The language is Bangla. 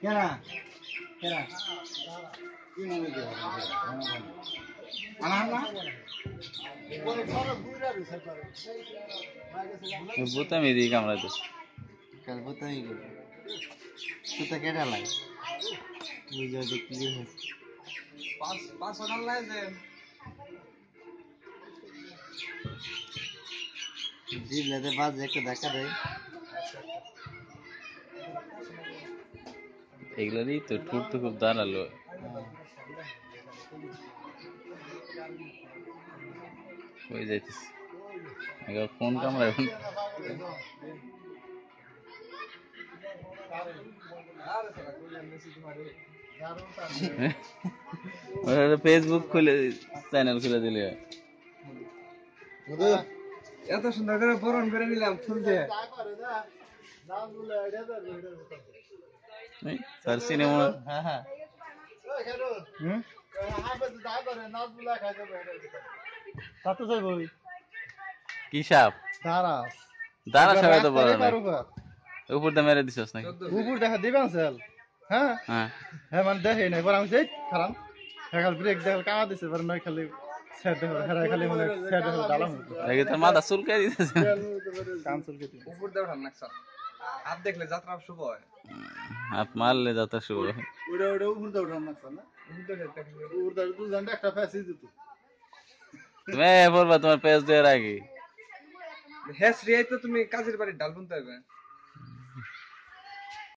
কেনা কেনা কি মনে দিয়ে আনা না বোতামি দিয়ে কামড়াতে কাল বোতামি করবো তুই তো কেটে লাই বুঝে দেখি পাঁচ সোনার লাই যে জিবলাতে বাজ একটা ধাক্কা দেয় এগুলোরই তো ঠোঁট তো খুব দাঁড়ালো কই যাইতিস এবার ফোন কামড়া এখন ফেসবুক খুলে চ্যানেল খুলে দিলে এত সুন্দর করে বরণ করে নিলাম ফুল দিয়ে স্যার সিনেমা কি সাপ দাঁড়া সবাই তো বড় উপর দিয়ে মেরে দিছস নাকি উপর দেখা দিবেন স্যার হ্যাঁ হ্যাঁ হ্যাঁ মানে দেখে নাই পর আমি যাই খারাপ খাল ব্রেক দেখে কামা দিছে পর নয় খালি সেট দেখো খালি মানে সেট দেখো ডালাম আগে তোর মাথা চুলকাই দিতেছে কান চুলকে উপর দিয়ে উঠান না স্যার হাত দেখলে যাত্রা শুভ হয় হাত মারলে যাত্রা শুরু হয় ওটা উপর দিয়ে উঠান না স্যার না উপর দিয়ে তুই জানতে একটা ফেসি দিত তুমি পড়বা তোমার পেজ দেওয়ার আগে হ্যাঁ শ্রেয় তো তুমি কাজের বাড়ি ডাল বুনতে হবে